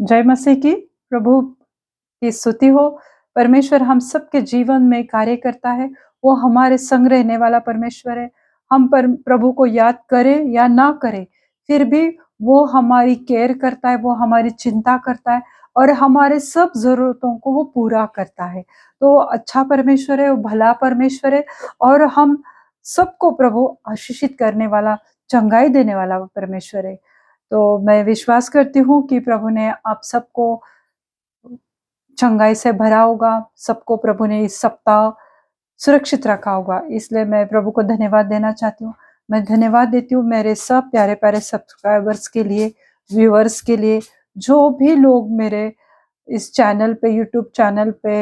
जय मसीह की। प्रभु की स्तुति हो। परमेश्वर हम सबके जीवन में कार्य करता है। वो हमारे संग रहने वाला परमेश्वर है। हम पर प्रभु को याद करें या ना करें, फिर भी वो हमारी केयर करता है, वो हमारी चिंता करता है और हमारे सब ज़रूरतों को वो पूरा करता है। तो वो अच्छा परमेश्वर है, वो भला परमेश्वर है और हम सबको प्रभु आशीषित करने वाला, चंगाई देने वाला वो परमेश्वर है। तो मैं विश्वास करती हूँ कि प्रभु ने आप सबको चंगाई से भरा होगा, सबको प्रभु ने इस सप्ताह सुरक्षित रखा होगा। इसलिए मैं प्रभु को धन्यवाद देना चाहती हूँ। मैं धन्यवाद देती हूँ मेरे सब प्यारे-प्यारे सब्सक्राइबर्स के लिए, व्यूअर्स के लिए, जो भी लोग मेरे इस चैनल पे, यूट्यूब चैनल पे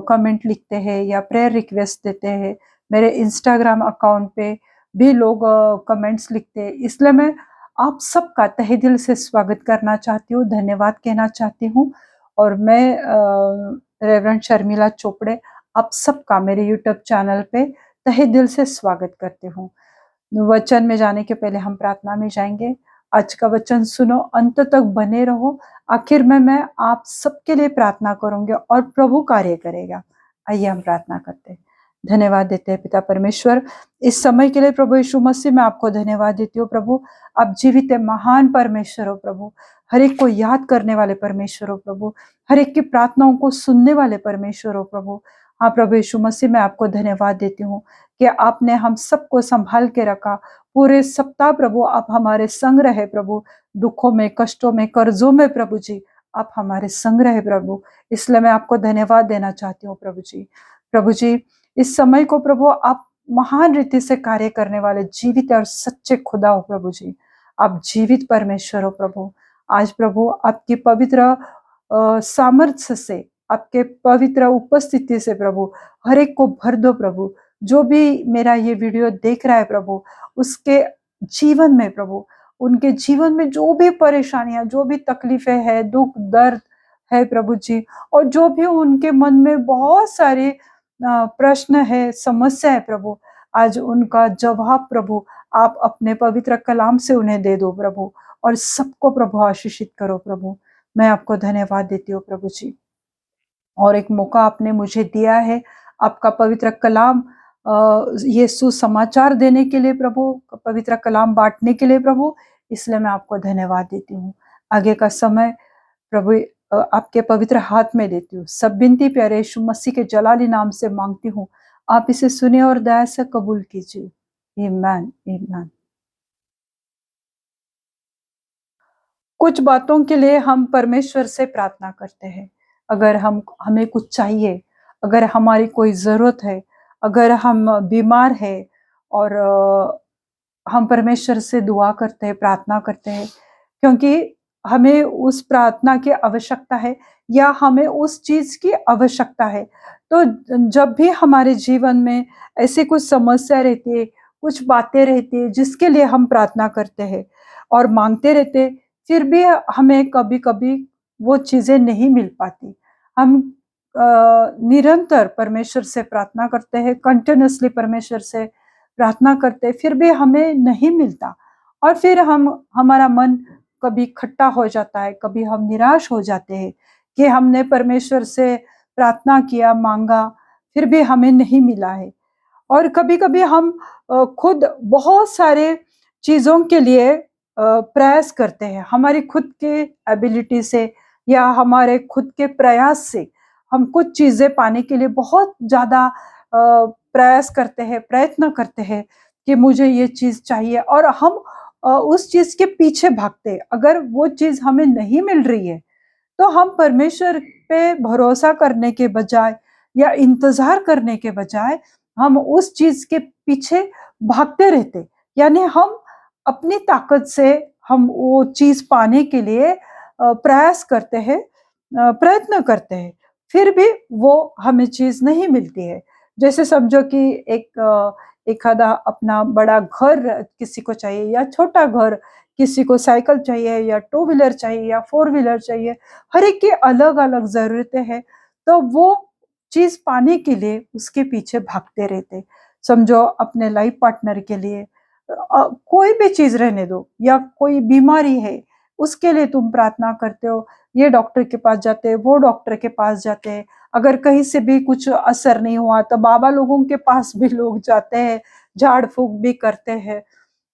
कमेंट लिखते हैं या प्रेयर रिक्वेस्ट देते हैं। मेरे इंस्टाग्राम अकाउंट पे भी लोग कमेंट्स लिखते हैं। इसलिए मैं आप सबका तहे दिल से स्वागत करना चाहती हूँ, धन्यवाद कहना चाहती हूँ और मैं रेवरेंड शर्मिला चोपड़े आप सबका मेरे यूट्यूब चैनल पे तहे दिल से स्वागत करती हूँ। वचन में जाने के पहले हम प्रार्थना में जाएंगे। आज का वचन सुनो, अंत तक बने रहो। आखिर में मैं आप सबके लिए प्रार्थना करूंगी और प्रभु कार्य करेगा। आइए हम प्रार्थना करते हैं। धन्यवाद देते हैं पिता परमेश्वर इस समय के लिए। प्रभु यीशु मसीह मैं आपको धन्यवाद देती हूँ। प्रभु आप जीवित है, महान परमेश्वर हो प्रभु। हर एक को याद करने वाले परमेश्वर हो प्रभु। हर एक की प्रार्थनाओं को सुनने वाले परमेश्वर हो प्रभु। हाँ प्रभु यीशु मसीह मैं आपको धन्यवाद देती हूँ कि आपने हम सबको संभाल के रखा। पूरे सप्ताह प्रभु आप हमारे संग रहे प्रभु। दुखों में, कष्टों में, कर्जों में प्रभु जी आप हमारे संग रहे प्रभु। इसलिए मैं आपको धन्यवाद देना चाहती हूँ प्रभु जी। प्रभु जी इस समय को प्रभु आप महान रीति से कार्य करने वाले जीवित और सच्चे खुदा हो प्रभु जी। आप जीवित परमेश्वर हो प्रभु। आज प्रभु आपकी पवित्र सामर्थ्य से, आपके पवित्र उपस्थिति से प्रभु हर एक को भर दो प्रभु। जो भी मेरा ये वीडियो देख रहा है प्रभु, उसके जीवन में प्रभु, उनके जीवन में जो भी परेशानियां, जो भी तकलीफें है, दुख दर्द है प्रभु जी, और जो भी उनके मन में बहुत सारे प्रश्न है, समस्या है प्रभु, आज उनका जवाब प्रभु आप अपने पवित्र कलाम से उन्हें दे दो प्रभु और सबको प्रभु आशीषित करो प्रभु। मैं आपको धन्यवाद देती हूँ प्रभु जी। और एक मौका आपने मुझे दिया है आपका पवित्र कलाम ये सुसमाचार देने के लिए प्रभु, पवित्र कलाम बांटने के लिए प्रभु। इसलिए मैं आपको धन्यवाद देती हूँ। आगे का समय प्रभु आपके पवित्र हाथ में देती हूँ। सब विनती प्यारे यीशु मसीह के जलाली नाम से मांगती हूँ। आप इसे सुने और दया से कबूल कीजिए। आमीन, आमीन। कुछ बातों के लिए हम परमेश्वर से प्रार्थना करते हैं। अगर हमें कुछ चाहिए, अगर हमारी कोई ज़रूरत है, अगर हम बीमार हैं और हम परमेश्वर से दुआ करते हैं, प्रार्थना करते हैं, क्योंकि हमें उस प्रार्थना की आवश्यकता है या हमें उस चीज़ की आवश्यकता है। तो जब भी हमारे जीवन में ऐसी कुछ समस्या रहती है, कुछ बातें रहती है जिसके लिए हम प्रार्थना करते हैं और माँगते रहते हैं, फिर भी हमें कभी-कभी वो चीज़ें नहीं मिल पाती। हम निरंतर परमेश्वर से प्रार्थना करते हैं, कंटीन्यूअसली परमेश्वर से प्रार्थना करते हैं, फिर भी हमें नहीं मिलता और फिर हमारा मन कभी खट्टा हो जाता है, कभी हम निराश हो जाते हैं कि हमने परमेश्वर से प्रार्थना किया, माँगा, फिर भी हमें नहीं मिला है। और कभी-कभी हम खुद बहुत सारे चीज़ों के लिए प्रयास करते हैं। हमारी खुद के एबिलिटी से या हमारे खुद के प्रयास से हम कुछ चीज़ें पाने के लिए बहुत ज़्यादा प्रयास करते हैं, प्रयत्न करते हैं कि मुझे ये चीज़ चाहिए और हम उस चीज़ के पीछे भागते हैं। अगर वो चीज़ हमें नहीं मिल रही है, तो हम परमेश्वर पे भरोसा करने के बजाय या इंतज़ार करने के बजाय हम उस चीज़ के पीछे भागते रहते। यानी हम अपनी ताकत से हम वो चीज़ पाने के लिए प्रयास करते हैं, प्रयत्न करते हैं, फिर भी वो हमें चीज़ नहीं मिलती है। जैसे समझो कि एखादा अपना बड़ा घर किसी को चाहिए या छोटा घर, किसी को साइकिल चाहिए या टू व्हीलर चाहिए या फोर व्हीलर चाहिए, हर एक की अलग-अलग ज़रूरतें हैं, तो वो चीज़ पाने के लिए उसके पीछे भागते रहते। समझो अपने लाइफ पार्टनर के लिए कोई भी चीज़ रहने दो या कोई बीमारी है, उसके लिए तुम प्रार्थना करते हो, ये डॉक्टर के पास जाते हैं, वो डॉक्टर के पास जाते हैं, अगर कहीं से भी कुछ असर नहीं हुआ तो बाबा लोगों के पास भी लोग जाते हैं, झाड़ फूक भी करते हैं।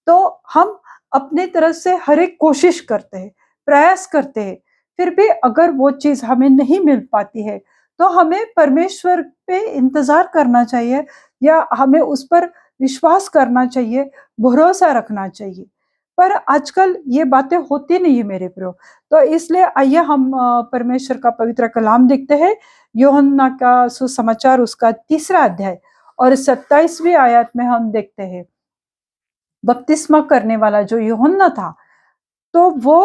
तो हम अपने तरफ से हर एक कोशिश करते हैं, प्रयास करते हैं, फिर भी अगर वो चीज हमें नहीं मिल पाती है तो हमें परमेश्वर पे इंतजार करना चाहिए, या हमें उस पर विश्वास करना चाहिए, भरोसा रखना चाहिए। पर आजकल ये बातें होती नहीं है मेरे प्रियो। तो इसलिए आइए हम परमेश्वर का पवित्र कलाम देखते हैं, यूहन्ना का सुसमाचार उसका 3 अध्याय और 27वीं आयत में हम देखते हैं, बपतिस्मा करने वाला जो यूहन्ना था, तो वो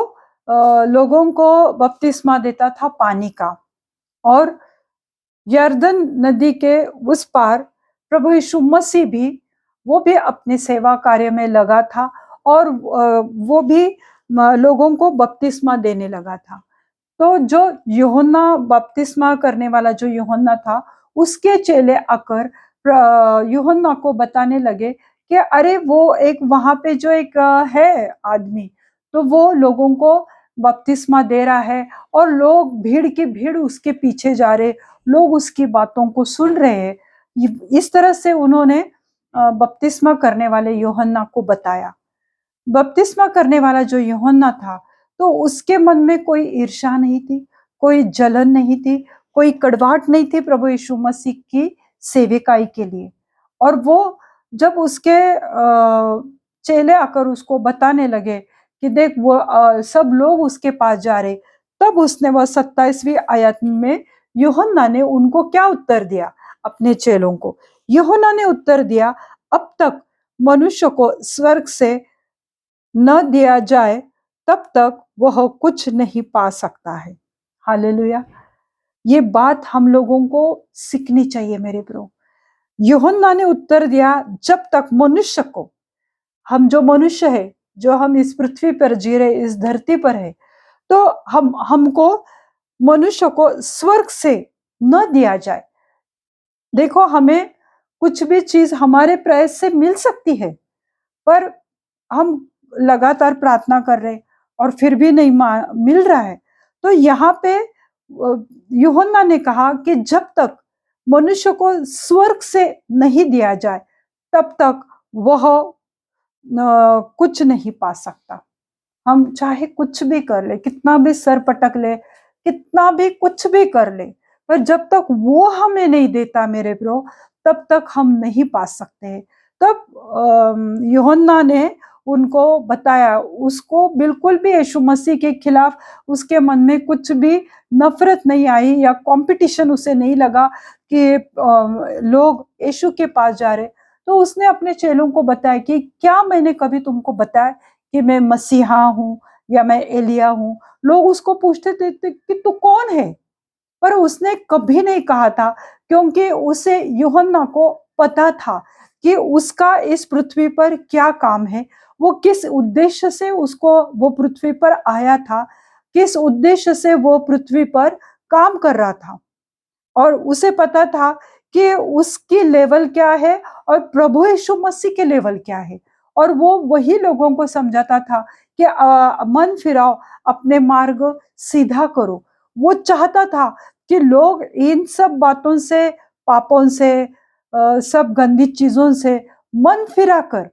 लोगों को बपतिस्मा देता था पानी का। और यर्दन नदी के उस पार प्रभु यीशु मसीह भी, वो भी अपने सेवा कार्य में लगा था, और वो भी लोगों को बपतिस्मा देने लगा था। तो जो यूहन्ना बपतिस्मा करने वाला जो यूहन्ना था, उसके चेले आकर यूहन्ना को बताने लगे कि अरे वो एक वहां पे जो एक है आदमी, तो वो लोगों को बपतिस्मा दे रहा है, और लोग भीड़ की भीड़ उसके पीछे जा रहे, लोग उसकी बातों को सुन रहे हैं। इस तरह से उन्होंने बपतिस्मा करने वाले यूहन्ना को बताया। बपतिस्मा करने वाला जो यूहन्ना था, तो उसके मन में कोई ईर्ष्या नहीं थी, कोई जलन नहीं थी, कोई कड़वाहट नहीं थी प्रभु यीशु मसीह की सेविकाई के लिए। और वो जब उसके चेले आकर उसको बताने लगे कि देख वो सब लोग उसके पास जा रहे, तब उसने वह 27वीं आयत में यूहन्ना ने उनको क्या उत्तर दिया, अपने चेलों को यूहन्ना ने उत्तर दिया, अब तक मनुष्य को स्वर्ग से न दिया जाए तब तक वह कुछ नहीं पा सकता है। हालेलुया। ये बात हम लोगों को सीखनी चाहिए मेरे ब्रो। यूहन्ना ने उत्तर दिया, जब तक मनुष्य को, हम जो मनुष्य है, जो हम इस पृथ्वी पर जी रहे, इस धरती पर है, तो हमको मनुष्य को स्वर्ग से न दिया जाए। देखो, हमें कुछ भी चीज हमारे प्रयास से मिल सकती है, पर हम लगातार प्रार्थना कर रहे और फिर भी नहीं मिल रहा है। तो यहाँ पे यूहन्ना ने कहा कि जब तक मनुष्य को स्वर्ग से नहीं दिया जाए तब तक वह कुछ नहीं पा सकता। हम चाहे कुछ भी कर ले, कितना भी सर पटक ले, कितना भी कुछ भी कर ले, पर जब तक वो हमें नहीं देता मेरे ब्रो, तब तक हम नहीं पा सकते। तब यूहन्ना ने उनको बताया, उसको बिल्कुल भी यीशु मसीह के खिलाफ उसके मन में कुछ भी नफरत नहीं आई, या कंपटीशन उसे नहीं लगा कि लोग यीशु के पास जा रहे। तो उसने अपने चेलों को बताया कि क्या मैंने कभी तुमको बताया कि मैं मसीहा हूँ या मैं एलिया हूँ? लोग उसको पूछते थे कि तू कौन है, पर उसने कभी नहीं कहा था, क्योंकि उसे यूहन्ना को पता था कि उसका इस पृथ्वी पर क्या काम है, वो किस उद्देश्य से उसको वो पृथ्वी पर आया था, किस उद्देश्य से वो पृथ्वी पर काम कर रहा था। और उसे पता था कि उसकी लेवल क्या है और प्रभु यीशु मसीह के लेवल क्या है। और वो वही लोगों को समझाता था कि मन फिराओ, अपने मार्ग सीधा करो। वो चाहता था कि लोग इन सब बातों से, पापों से, सब गंदी चीजों से मन फिरा कर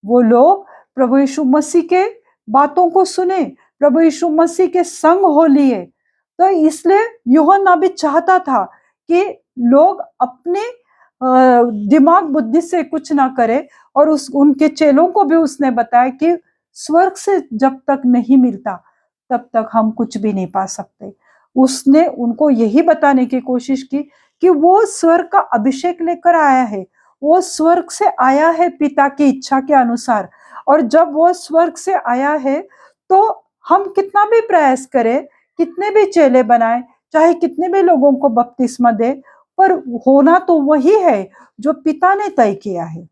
वो लोग प्रभु यीशु मसीह के बातों को सुने, प्रभु यीशु मसीह के संग हो लिए। तो इसलिए यूहन्ना भी चाहता था कि लोग अपने दिमाग बुद्धि से कुछ ना करे, और उनके चेलों को भी उसने बताया कि स्वर्ग से जब तक नहीं मिलता तब तक हम कुछ भी नहीं पा सकते। उसने उनको यही बताने की कोशिश की कि वो स्वर्ग का अभिषेक लेकर आया है, वो स्वर्ग से आया है पिता की इच्छा के अनुसार। और जब वो स्वर्ग से आया है, तो हम कितना भी प्रयास करें, कितने भी चेले बनाए, चाहे कितने भी लोगों को बपतिस्मा दे, पर होना तो वही है जो पिता ने तय किया है।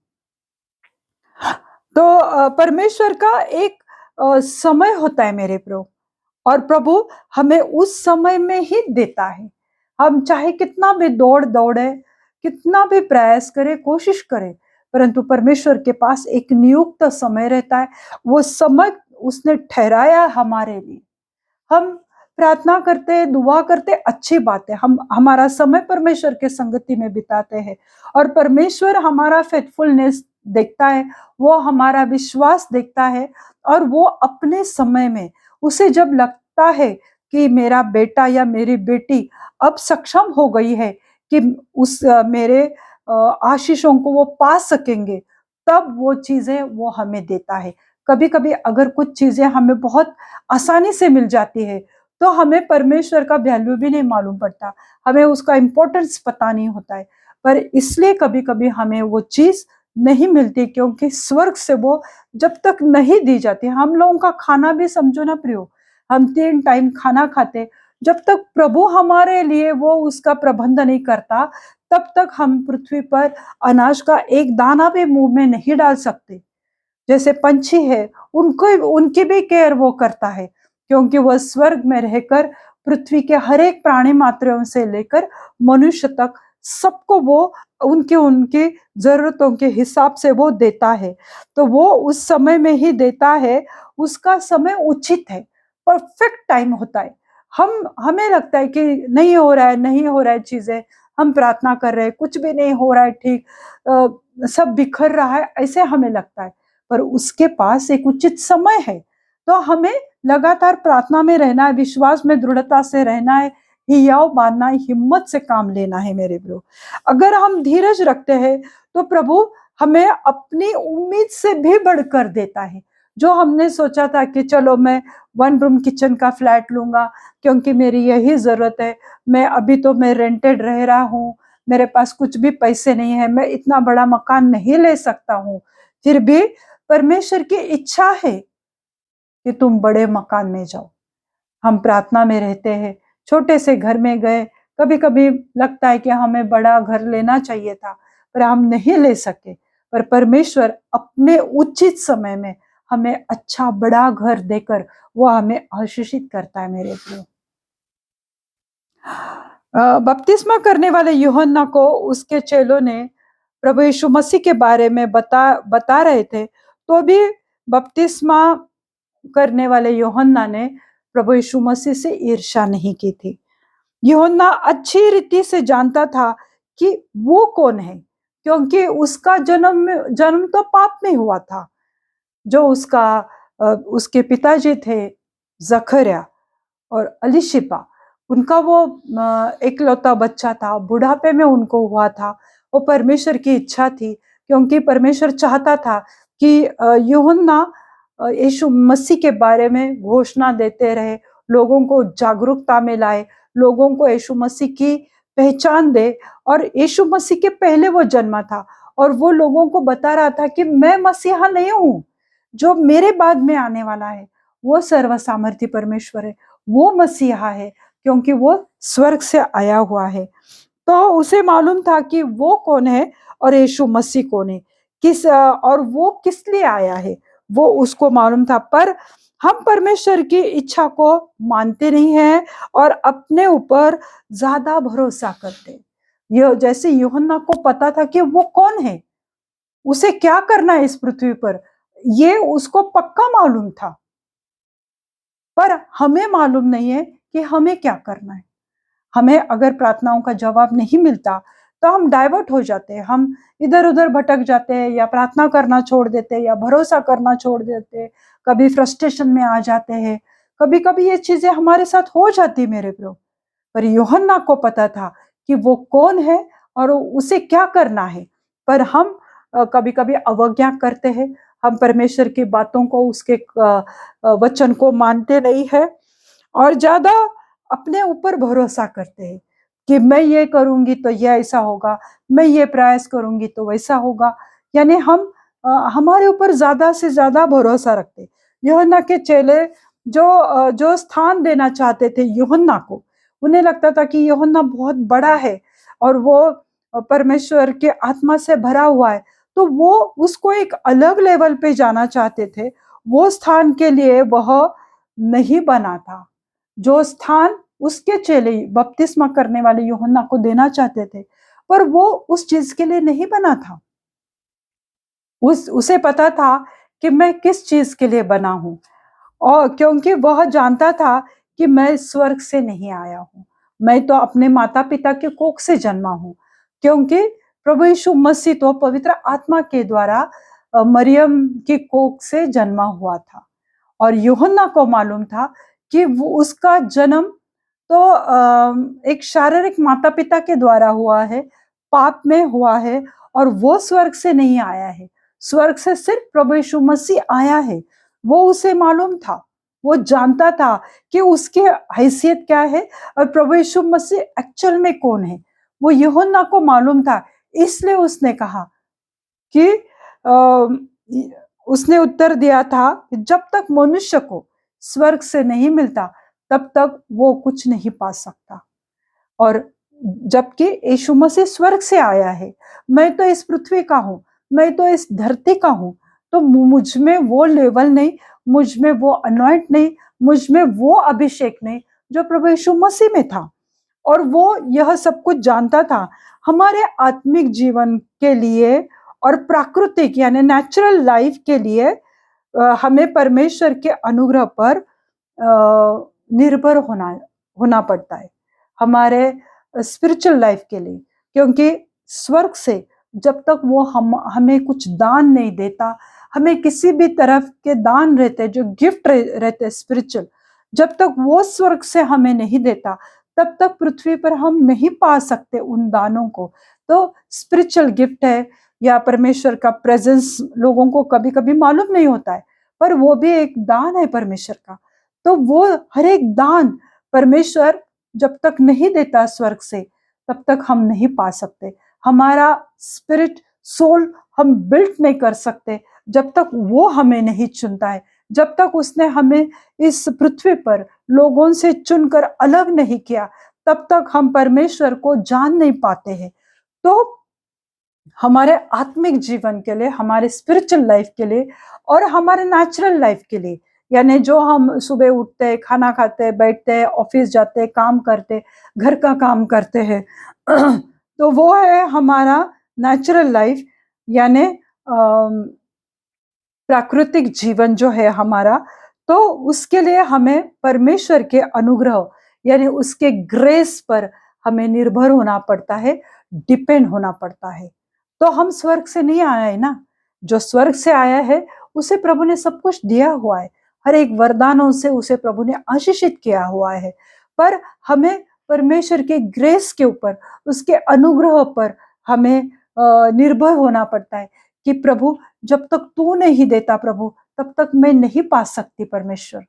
तो परमेश्वर का एक समय होता है मेरे प्रभु, और प्रभु हमें उस समय में ही देता है। हम चाहे कितना भी दौड़े, कितना भी प्रयास करें, कोशिश करें, परंतु परमेश्वर के पास एक नियुक्त समय रहता है। वो समय उसने ठहराया हमारे लिए। हम प्रार्थना करते, दुआ करते, अच्छी बात है। हम हमारा समय परमेश्वर के संगति में बिताते हैं और परमेश्वर हमारा फेथफुलनेस देखता है, वो हमारा विश्वास देखता है और वो अपने समय में उसे जब लगता है कि मेरा बेटा या मेरी बेटी अब सक्षम हो गई है कि उस मेरे आशीषों को वो पा सकेंगे, तब वो चीजें वो हमें देता है। कभी-कभी अगर कुछ चीजें हमें बहुत आसानी से मिल जाती है, तो हमें परमेश्वर का वैल्यू भी नहीं मालूम पड़ता, हमें उसका इम्पोर्टेंस पता नहीं होता है। पर इसलिए कभी-कभी हमें वो चीज़ नहीं मिलती, क्योंकि स्वर्ग से वो जब तक नहीं दी जाती, हम लोगों का खाना भी समझो ना प्रियो, हम 3 टाइम खाना खाते, जब तक प्रभु हमारे लिए वो उसका प्रबंध नहीं करता, तब तक हम पृथ्वी पर अनाज का एक दाना भी मुँह में नहीं डाल सकते। जैसे पंछी है, उनको उनकी भी केयर वो करता है, क्योंकि वह स्वर्ग में रहकर पृथ्वी के हर एक प्राणी मात्रों से लेकर मनुष्य तक सबको वो उनके उनकी जरूरतों के हिसाब से वो देता है। तो वो उस समय में ही देता है, उसका समय उचित है, परफेक्ट टाइम होता है। हम हमें लगता है कि नहीं हो रहा है, नहीं हो रहा है चीजें, हम प्रार्थना कर रहे हैं, कुछ भी नहीं हो रहा है ठीक, सब बिखर रहा है, ऐसे हमें लगता है। पर उसके पास एक उचित समय है, तो हमें लगातार प्रार्थना में रहना है, विश्वास में दृढ़ता से रहना है, हियाव मानना है, हिम्मत से काम लेना है मेरे प्रभु। अगर हम धीरज रखते हैं, तो प्रभु हमें अपनी उम्मीद से भी बढ़कर देता है। जो हमने सोचा था कि चलो मैं 1 रूम किचन का फ्लैट लूंगा, क्योंकि मेरी यही जरूरत है, मैं रेंटेड रह रहा हूँ, मेरे पास कुछ भी पैसे नहीं है, मैं इतना बड़ा मकान नहीं ले सकता हूँ, फिर भी परमेश्वर की इच्छा है कि तुम बड़े मकान में जाओ। हम प्रार्थना में रहते हैं, छोटे से घर में गए, कभी-कभी लगता है कि हमें बड़ा घर लेना चाहिए था, पर हम नहीं ले सके। पर परमेश्वर अपने उचित समय में हमें अच्छा बड़ा घर देकर वो हमें आशीषित करता है मेरे प्रिय। बपतिस्मा करने वाले यूहन्ना को उसके चेलों ने प्रभु यीशु मसीह के बारे में बता रहे थे, तो भी बपतिस्मा करने वाले यूहन्ना ने प्रभु यीशु मसीह से ईर्ष्या नहीं की थी। यूहन्ना अच्छी रीति से जानता था कि वो कौन है, क्योंकि उसका जन्म तो पाप में हुआ था। जो उसके पिताजी थे जकरिया और अलीशिबा, उनका वो एकलौता बच्चा था, बुढ़ापे में उनको हुआ था। वो परमेश्वर की इच्छा थी, क्योंकि परमेश्वर चाहता था कि यूहन्ना यीशु मसीह के बारे में घोषणा देते रहे, लोगों को जागरूकता में लाए, लोगों को यीशु मसीह की पहचान दे। और यीशु मसीह के पहले वो जन्मा था और वो लोगों को बता रहा था कि मैं मसीहा नहीं हूँ, जो मेरे बाद में आने वाला है वो सर्व सामर्थी परमेश्वर है, वो मसीहा है, क्योंकि वो स्वर्ग से आया हुआ है। तो उसे मालूम था कि वो कौन है और यीशु मसीह कौन है, और वो किस लिए आया है, वो उसको मालूम था। पर हम परमेश्वर की इच्छा को मानते नहीं हैं और अपने ऊपर ज्यादा भरोसा करते। ये जैसे यूहन्ना को पता था कि वो कौन है, उसे क्या करना है इस पृथ्वी पर, ये उसको पक्का मालूम था। पर हमें मालूम नहीं है कि हमें क्या करना है। हमें अगर प्रार्थनाओं का जवाब नहीं मिलता, तो हम डाइवर्ट हो जाते हैं, हम इधर उधर भटक जाते हैं, या प्रार्थना करना छोड़ देते हैं, या भरोसा करना छोड़ देते हैं, कभी फ्रस्ट्रेशन में आ जाते हैं। कभी कभी ये चीजें हमारे साथ हो जाती मेरे प्रो। पर यूहन्ना को पता था कि वो कौन है और उसे क्या करना है। पर हम कभी कभी अवज्ञा करते हैं, हम परमेश्वर की बातों को, उसके वचन को मानते नहीं है और ज्यादा अपने ऊपर भरोसा करते हैं कि मैं ये करूंगी तो ये ऐसा होगा, मैं ये प्रयास करूंगी तो वैसा होगा। यानी हम हमारे ऊपर ज्यादा से ज्यादा भरोसा रखते। यूहन्ना के चेले जो स्थान देना चाहते थे यूहन्ना को, उन्हें लगता था कि यूहन्ना बहुत बड़ा है और वो परमेश्वर के आत्मा से भरा हुआ है, तो वो उसको एक अलग लेवल पे जाना चाहते थे। वो स्थान के लिए वह नहीं बना था जो स्थान उसके चेले बपतिस्मा करने वाले यूहन्ना को देना चाहते थे, पर वो उस चीज के लिए नहीं बना था। उसे पता था कि मैं किस चीज के लिए बना हूं। और क्योंकि वह जानता था कि मैं स्वर्ग से नहीं आया हूँ, मैं तो अपने माता पिता के कोख से जन्मा हूँ। क्योंकि प्रभु यीशु मसीह तो पवित्र आत्मा के द्वारा मरियम के कोख से जन्मा हुआ था। और यूहन्ना को मालूम था कि वो उसका जन्म तो एक शारीरिक माता पिता के द्वारा हुआ है, पाप में हुआ है, और वो स्वर्ग से नहीं आया है। स्वर्ग से सिर्फ प्रभु यीशु मसीह आया है। वो उसे मालूम था, वो जानता था कि उसकी हैसियत क्या है और प्रभु यीशु मसीह एक्चुअल में कौन है। वो यूहन्ना को मालूम था, इसलिए उसने कहा कि उसने उत्तर दिया था कि जब तक मनुष्य को स्वर्ग से नहीं मिलता तब तक वो कुछ नहीं पा सकता। और जबकि यीशु मसीह स्वर्ग से आया है, मैं तो इस पृथ्वी का हूँ, मैं तो इस धरती का हूँ, तो मुझ में वो लेवल नहीं, मुझ में वो अनॉइंट नहीं, मुझ में वो अभिषेक नहीं जो प्रभु यीशु मसीह में था। और वो यह सब कुछ जानता था। हमारे आत्मिक जीवन के लिए और प्राकृतिक यानी नेचुरल लाइफ के लिए हमें परमेश्वर के अनुग्रह पर निर्भर होना होना पड़ता है हमारे स्पिरिचुअल लाइफ के लिए। क्योंकि स्वर्ग से जब तक वो हमें कुछ दान नहीं देता, हमें किसी भी तरफ के दान रहते जो गिफ्ट रहते स्पिरिचुअल, जब तक वो स्वर्ग से हमें नहीं देता तब तक पृथ्वी पर हम नहीं पा सकते उन दानों को। तो स्पिरिचुअल गिफ्ट है या परमेश्वर का प्रेजेंस लोगों को कभी कभी मालूम नहीं होता है, पर वो भी एक दान है परमेश्वर का। तो वो हर एक दान परमेश्वर जब तक नहीं देता स्वर्ग से तब तक हम नहीं पा सकते। हमारा स्पिरिट सोल हम बिल्ट नहीं कर सकते जब तक वो हमें नहीं चुनता है, जब तक उसने हमें इस पृथ्वी पर लोगों से चुनकर अलग नहीं किया, तब तक हम परमेश्वर को जान नहीं पाते हैं। तो हमारे आत्मिक जीवन के लिए, हमारे स्पिरिचुअल लाइफ के लिए और हमारे नेचुरल लाइफ के लिए, यानी जो हम सुबह उठते हैं, खाना खाते हैं, बैठते हैं, ऑफिस जाते हैं, काम करते हैं, घर का काम करते हैं, तो वो है हमारा नेचुरल लाइफ, यानी प्राकृतिक जीवन जो है हमारा। तो उसके लिए हमें परमेश्वर के अनुग्रह यानी उसके ग्रेस पर हमें निर्भर होना पड़ता है, डिपेंड होना पड़ता है। तो हम स्वर्ग से नहीं आया है ना, जो स्वर्ग से आया है उसे प्रभु ने सब कुछ दिया हुआ है, हर एक वरदानों से उसे प्रभु ने आशीषित किया हुआ है। पर हमें परमेश्वर के ग्रेस के ऊपर, उसके अनुग्रह पर हमें निर्भर होना पड़ता है कि प्रभु जब तक तू नहीं देता प्रभु तब तक मैं नहीं पा सकती परमेश्वर।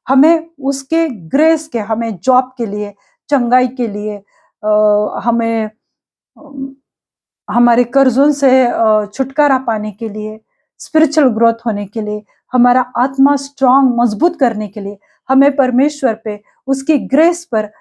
हमें उसके ग्रेस के, हमें जॉब के लिए, चंगाई के लिए, हमें हमारे कर्जों से छुटकारा पाने के लिए, स्पिरिचुअल ग्रोथ होने के लिए, हमारा आत्मा स्ट्रांग मजबूत करने के लिए हमें परमेश्वर पे, उसकी ग्रेस पर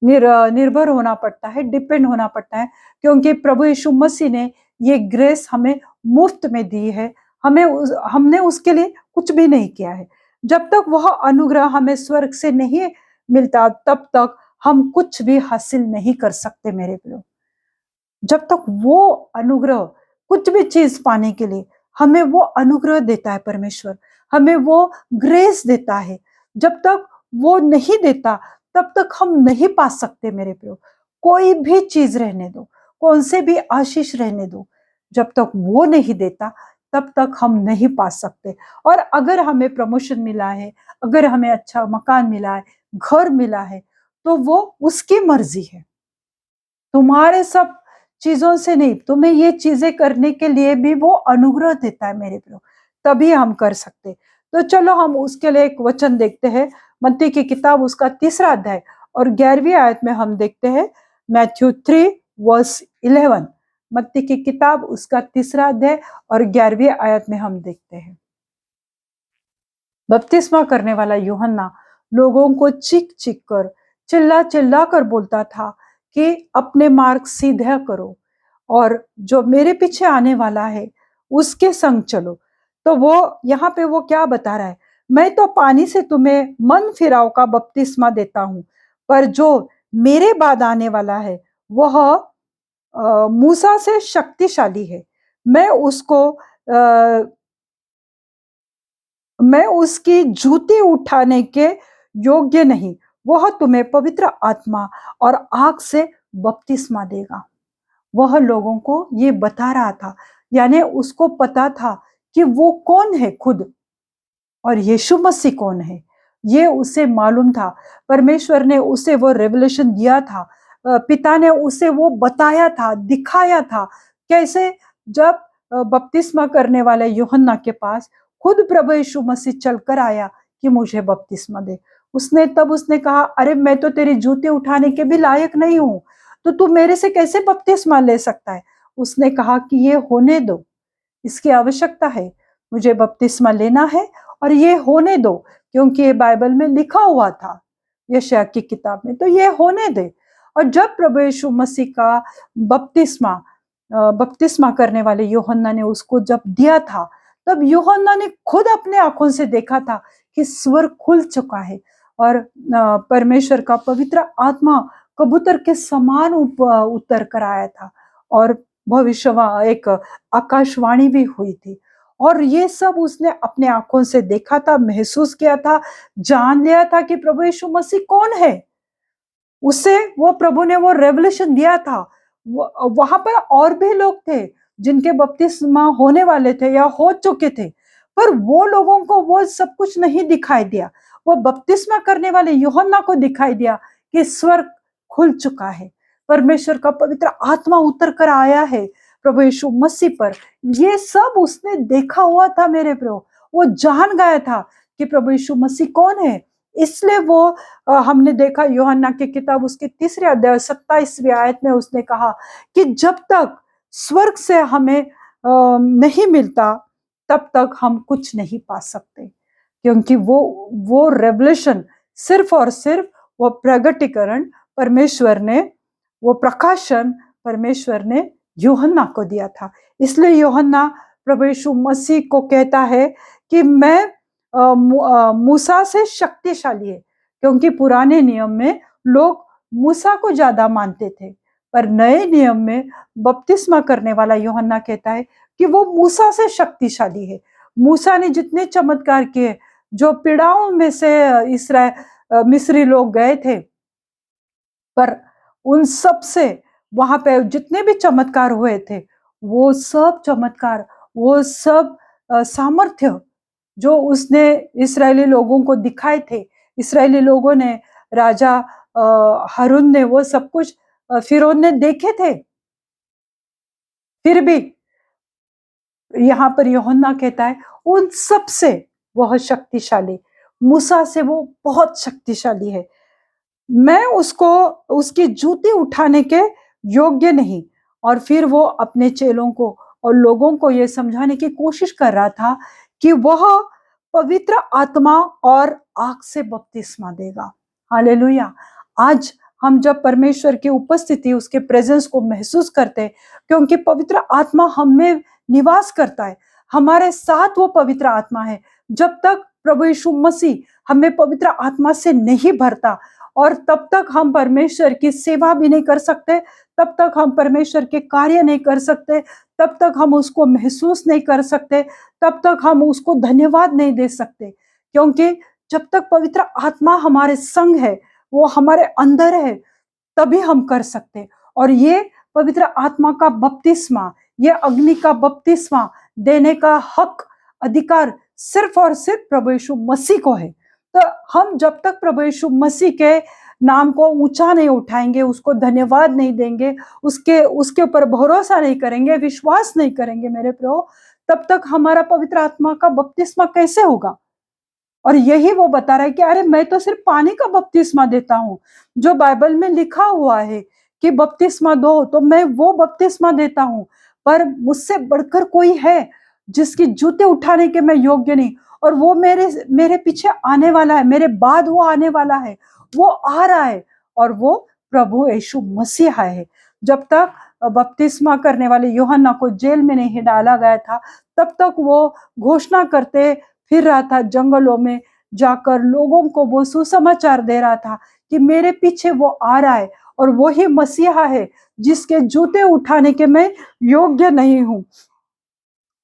निर्भर होना पड़ता है, डिपेंड होना पड़ता है। क्योंकि प्रभु यीशु मसीह ने ये ग्रेस हमें मुफ्त में दी है, हमने उसके लिए कुछ भी नहीं किया है। जब तक वह अनुग्रह हमें स्वर्ग से नहीं मिलता तब तक हम कुछ भी हासिल नहीं कर सकते मेरे प्रियो। जब तक वो अनुग्रह, कुछ भी चीज पाने के लिए हमें वो अनुग्रह देता है परमेश्वर, हमें वो ग्रेस देता है, जब तक वो नहीं देता तब तक हम नहीं पा सकते मेरे प्रियो। कोई भी चीज रहने दो, कौन से भी आशीष रहने दो, जब तक वो नहीं देता तब तक हम नहीं पा सकते। और अगर हमें प्रमोशन मिला है, अगर हमें अच्छा मकान मिला है, घर मिला है, तो वो उसकी मर्जी है, तुम्हारे सब चीजों से नहीं। तुम्हें ये चीजें करने के लिए भी वो अनुग्रह देता है मेरे प्रियो, तभी हम कर सकते। तो चलो हम उसके लिए एक वचन देखते हैं, मत्ती की किताब उसका 3रा अध्याय और 11वीं आयत में हम देखते हैं, मैथ्यू 3:11। मत्ती की किताब उसका 3रा अध्याय और 11वीं आयत में हम देखते हैं, बपतिस्मा करने वाला यूहन्ना लोगों को चीख चीख कर, चिल्ला चिल्ला कर बोलता था कि अपने मार्ग सीधा करो और जो मेरे पीछे आने वाला है उसके संग चलो। तो वो यहाँ पे वो क्या बता रहा है, मैं तो पानी से तुम्हें मन फिराव का बपतिस्मा देता हूं, पर जो मेरे बाद आने वाला है वह मूसा से शक्तिशाली है। मैं उसको मैं उसकी जूती उठाने के योग्य नहीं। वह तुम्हें पवित्र आत्मा और आग से बपतिस्मा देगा। वह लोगों को ये बता रहा था, यानी उसको पता था कि वो कौन है खुद और यीशु मसीह कौन है, ये उसे मालूम था। परमेश्वर ने उसे वो रेवलेशन दिया था, पिता ने उसे वो बताया था, दिखाया था। कैसे? जब बपतिस्मा करने वाले यूहन्ना के पास खुद प्रभु यीशु मसीह चलकर आया कि मुझे बपतिस्मा दे। उसने कहा, अरे मैं तो तेरी जूते उठाने के भी लायक नहीं हूं, तो तू मेरे से कैसे बपतिस्मा ले सकता है? उसने कहा कि ये होने दो, इसकी आवश्यकता है, मुझे बपतिस्मा लेना है और ये होने दो, क्योंकि ये बाइबल में लिखा हुआ था, यशायाह की किताब में, तो ये होने दे। और जब प्रभु यीशु मसीह का बपतिस्मा बपतिस्मा करने वाले यूहन्ना ने उसको जब दिया था, तब यूहन्ना ने खुद अपने आंखों से देखा था कि स्वर्ग खुल चुका है और परमेश्वर का पवित्र आत्मा कबूतर के समान उतर कर आया था और भविष्यवा एक आकाशवाणी भी हुई थी। और ये सब उसने अपने आंखों से देखा था, महसूस किया था, जान लिया था कि प्रभु यीशु मसीह कौन है। उसे वो प्रभु ने वो रेवलेशन दिया था। वहां पर और भी लोग थे जिनके बपतिस्मा होने वाले थे या हो चुके थे, पर वो लोगों को वो सब कुछ नहीं दिखाई दिया। वो बपतिस्मा करने वाले यूहन्ना को दिखाई दिया कि स्वर्ग खुल चुका है, परमेश्वर का पवित्र आत्मा उतर कर आया है प्रभु यीशु मसीह पर। ये सब उसने देखा हुआ था मेरे प्रभु। वो जान गया था कि प्रभु यीशु मसीह कौन है। इसलिए वो हमने देखा यूहन्ना की किताब उसके 3 अध्याय 27वीं आयत में उसने कहा कि जब तक स्वर्ग से हमें नहीं मिलता, तब तक हम कुछ नहीं पा सकते, क्योंकि वो रेवलेशन सिर्फ और सिर्फ वो प्रगटीकरण परमेश्वर ने, वो प्रकाशन परमेश्वर ने यूहन्ना को दिया था। इसलिए यूहन्ना प्रभु यीशु मसीह को कहता है कि मैं मूसा से शक्तिशाली है, क्योंकि पुराने नियम में लोग मूसा को ज्यादा मानते थे, पर नए नियम में बपतिस्मा करने वाला यूहन्ना कहता है कि वो मूसा से शक्तिशाली है। मूसा ने जितने चमत्कार किए, जो पीड़ाओं में से मिस्री लोग गए थे, पर उन सब से वहां पे जितने भी चमत्कार हुए थे, वो सब चमत्कार, वो सब सामर्थ्य जो उसने इस्राएली लोगों को दिखाए थे, इस्राएली लोगों ने, राजा हारून ने वो सब कुछ फिरौन ने देखे थे। फिर भी यहाँ पर यूहन्ना कहता है उन सब से वह शक्तिशाली, मूसा से वो बहुत शक्तिशाली है। मैं उसको, उसकी जूती उठाने के योग्य नहीं। और फिर वो अपने चेलों को और लोगों को ये समझाने की कोशिश कर रहा था कि वह पवित्र आत्मा और आग से बपतिस्मा देगा। हालेलुया। आज हम जब परमेश्वर की उपस्थिति, उसके प्रेजेंस को महसूस करते हैं, क्योंकि पवित्र आत्मा हम में निवास करता है, हमारे साथ वो पवित्र आत्मा है। जब तक प्रभु यीशु मसीह हमें पवित्र आत्मा से नहीं भरता, और तब तक हम परमेश्वर की सेवा भी नहीं कर सकते, तब तक हम परमेश्वर के कार्य नहीं कर सकते, तब तक हम उसको महसूस नहीं कर सकते, तब तक हम उसको धन्यवाद नहीं दे सकते। क्योंकि जब तक पवित्र आत्मा हमारे संग है, वो हमारे अंदर है, तभी हम कर सकते। और ये पवित्र आत्मा का बपतिस्मा, ये अग्नि का बपतिस्मा देने का हक, अधिकार सिर्फ और सिर्फ प्रभु यीशु मसीह को है। तो हम जब तक प्रभु यीशु मसीह के नाम को ऊंचा नहीं उठाएंगे, उसको धन्यवाद नहीं देंगे, उसके उसके ऊपर भरोसा नहीं करेंगे, विश्वास नहीं करेंगे मेरे प्रभु, तब तक हमारा पवित्र आत्मा का बपतिस्मा कैसे होगा? और यही वो बता रहा है कि अरे मैं तो सिर्फ पानी का बपतिस्मा देता हूँ, जो बाइबल में लिखा हुआ है कि बपतिस्मा दो, तो मैं वो बपतिस्मा देता हूँ। पर मुझसे बढ़कर कोई है जिसकी जूते उठाने के मैं योग्य नहीं, और वो मेरे मेरे पीछे आने वाला है, मेरे बाद वो आने वाला है, वो आ रहा है, और वो प्रभु यीशु मसीह है। जब तक बपतिस्मा करने वाले यूहन्ना को जेल में नहीं डाला गया था, तब तक वो घोषणा करते फिर रहा था, जंगलों में जाकर लोगों को वो सुसमाचार दे रहा था कि मेरे पीछे वो आ रहा है और वही मसीहा है जिसके जूते उठाने के मैं योग्य नहीं हूं।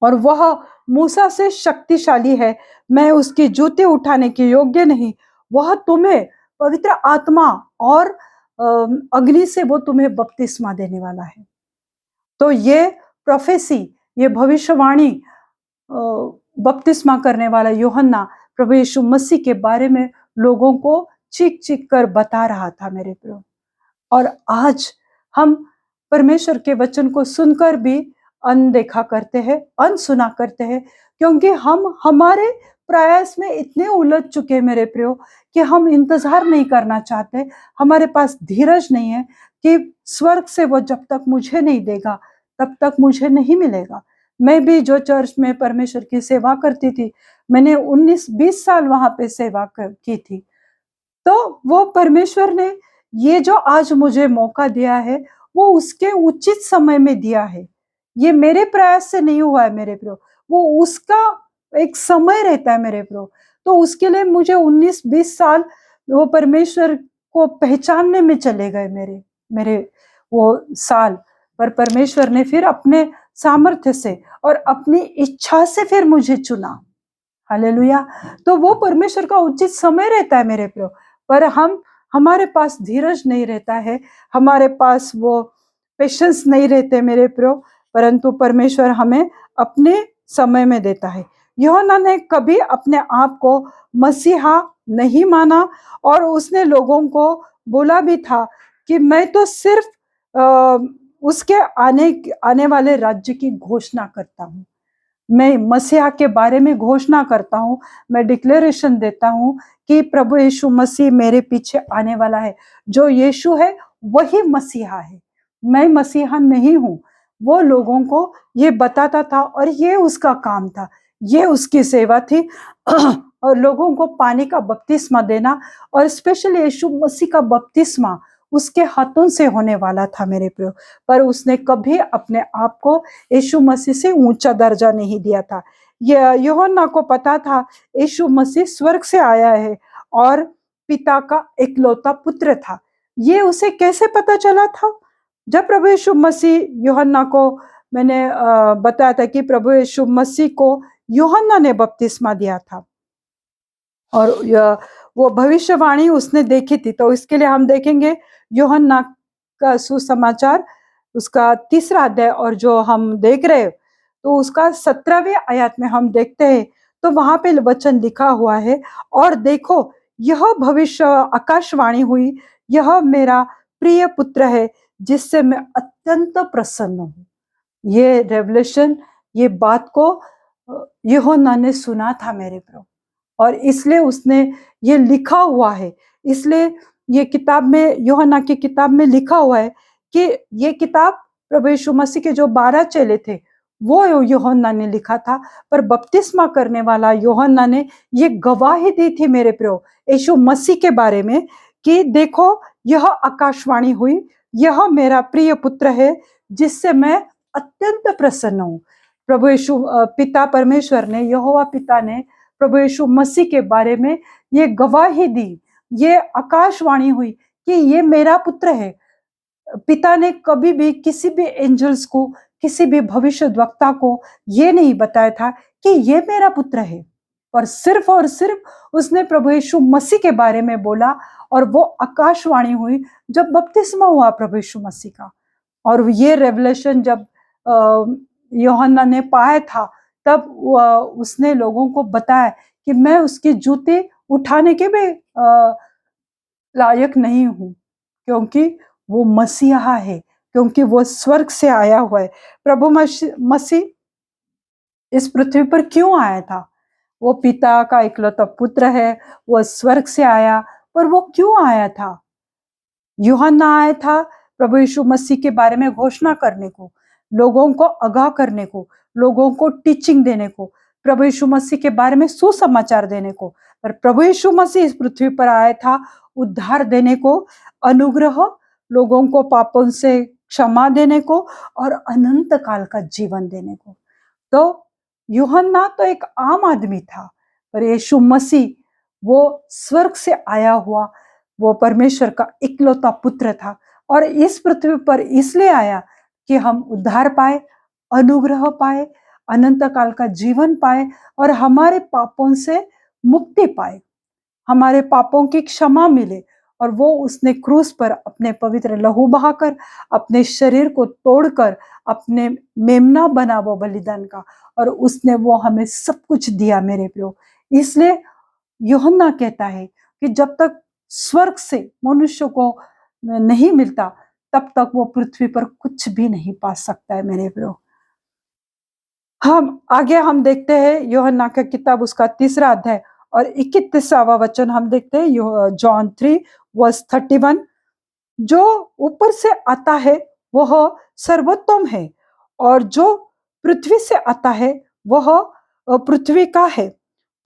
और वह मूसा से शक्तिशाली है, मैं उसके जूते उठाने के योग्य नहीं। वह तुम्हें पवित्र आत्मा और अग्नि से वो तुम्हें बपतिस्मा देने वाला है। तो ये प्रोफेसी, ये भविष्यवाणी बपतिस्मा करने वाला यूहन्ना प्रभु यीशु मसीह के बारे में लोगों को चीख चीख कर बता रहा था मेरे प्रियो। और आज हम परमेश्वर के वचन को सुनकर भी अनदेखा करते हैं, अनसुना करते हैं, क्योंकि हम हमारे प्रयास में इतने उलझ चुके हैं मेरे प्रियो कि हम इंतजार नहीं करना चाहते। हमारे पास धीरज नहीं है कि स्वर्ग से वो जब तक मुझे नहीं देगा तब तक मुझे नहीं मिलेगा। मैं भी जो चर्च में परमेश्वर की सेवा करती थी, मैंने 19-20 साल वहां पे सेवा की थी। तो वो परमेश्वर ने ये जो आज मुझे मौका दिया है, वो उसके उचित समय में दिया है। ये मेरे प्रयास से नहीं हुआ है मेरे प्रियो, वो उसका एक समय रहता है मेरे प्रियो। तो उसके लिए मुझे 19-20 साल वो परमेश्वर को पहचानने में चले गए मेरे मेरे वो साल। पर परमेश्वर ने फिर अपने सामर्थ्य से और अपनी इच्छा से फिर मुझे चुना। हालेलुया। तो वो परमेश्वर का उचित समय रहता है मेरे प्रियो। पर हमारे पास धीरज नहीं रहता है, हमारे पास वो पेशेंस नहीं रहते मेरे प्रियो, परंतु परमेश्वर हमें अपने समय में देता है। यूहन्ना ने कभी अपने आप को मसीहा नहीं माना और उसने लोगों को बोला भी था कि मैं तो सिर्फ उसके आने वाले राज्य की घोषणा करता हूँ, मैं मसीहा के बारे में घोषणा करता हूँ, मैं डिक्लेरेशन देता हूँ कि प्रभु यीशु मसीह मेरे पीछे आने वाला है। जो यीशु है वही मसीहा है, मैं मसीहा नहीं हूँ। वो लोगों को ये बताता था और ये उसका काम था, ये उसकी सेवा थी और लोगों को पानी का बपतिस्मा देना, और स्पेशली यीशु मसीह का बपतिस्मा उसके हाथों से होने वाला था मेरे प्रियो। पर उसने कभी अपने आप को यीशु मसीह से ऊंचा दर्जा नहीं दिया था। यूहन्ना को पता था यीशु मसीह स्वर्ग से आया है और पिता का इकलौता पुत्र था। ये उसे कैसे पता चला था? जब प्रभु यीशु मसीह यूहन्ना को, मैंने बताया था कि प्रभु यीशु मसीह को यूहन्ना ने बपतिस्मा दिया था और वो भविष्यवाणी उसने देखी थी। तो इसके लिए हम देखेंगे यूहन्ना का सुसमाचार, उसका 3रा अध्याय, और जो हम देख रहे हैं तो उसका 17वें आयत में हम देखते हैं। तो वहां पे वचन लिखा हुआ है, और देखो यह भविष्य आकाशवाणी हुई, यह मेरा प्रिय पुत्र है जिससे मैं अत्यंत प्रसन्न हूँ। ये रेवलेशन, ये बात को यूहन्ना ने सुना था मेरे प्रभु, और इसलिए उसने ये लिखा हुआ है। इसलिए ये किताब में, यूहन्ना की किताब में लिखा हुआ है कि ये किताब प्रभु यीशु मसीह के जो 12 चेले थे वो यूहन्ना ने लिखा था, पर बपतिस्मा करने वाला यूहन्ना ने ये गवाही दी थी मेरे प्रियो यीशु मसीह के बारे में कि देखो यह आकाशवाणी हुई, यह मेरा प्रिय पुत्र है जिससे मैं अत्यंत प्रसन्न हूँ। प्रभु यीशु पिता परमेश्वर ने, यहोवा पिता ने प्रभु यीशु मसीह के बारे में ये गवाही दी, ये आकाशवाणी हुई कि ये मेरा पुत्र है। पिता ने कभी भी किसी भी एंजल्स को, किसी भी भविष्यद्वक्ता को ये नहीं बताया था कि ये मेरा पुत्र है, और सिर्फ उसने प्रभु यीशु मसीह के बारे में बोला, और वो आकाशवाणी हुई जब बपतिस्मा हुआ प्रभु यीशु मसीह का। और ये रेवलेशन जब यूहन्ना ने पाया था, तब उसने लोगों को बताया कि मैं उसके जूते उठाने के भी लायक नहीं हूँ, क्योंकि वो मसीहा है, क्योंकि वो स्वर्ग से आया हुआ है। प्रभु मसीह इस पृथ्वी पर क्यों आया था? वो पिता का इकलौता पुत्र है, वो स्वर्ग से आया, पर वो क्यों आया था? यूहन्ना आया था प्रभु यीशु मसीह के बारे में घोषणा करने को, लोगों को आगाह करने को, लोगों को टीचिंग देने को, प्रभु यीशु मसीह के बारे में सुसमाचार देने को। पर प्रभु यीशु मसीह इस पृथ्वी पर आया था उद्धार देने को, अनुग्रह, लोगों को पापों से क्षमा देने को और अनंत काल का जीवन देने को। तो यूहन्ना तो एक आम आदमी था, पर यीशु मसीह वो स्वर्ग से आया हुआ, वो परमेश्वर का इकलौता पुत्र था, और इस पृथ्वी पर इसलिए आया कि हम उद्धार पाए, अनुग्रह पाए, अनंत काल का जीवन पाए और हमारे पापों से मुक्ति पाए, हमारे पापों की क्षमा मिले। और वो उसने क्रूस पर अपने पवित्र लहू बहाकर, अपने शरीर को तोड़कर अपने मेमना बना वो बलिदान का, और उसने वो हमें सब कुछ दिया मेरे प्रियो। इसलिए यूहन्ना कहता है कि जब तक स्वर्ग से मनुष्य को नहीं मिलता, तब तक वो पृथ्वी पर कुछ भी नहीं पा सकता है मेरे प्रियो। हम देखते हैं यूहन्ना का किताब उसका 3रा अध्याय और 21वां वचन हम देखते हैं, जॉन 3:31। जो ऊपर से आता है वह सर्वोत्तम है, और जो पृथ्वी से आता है वह पृथ्वी का है,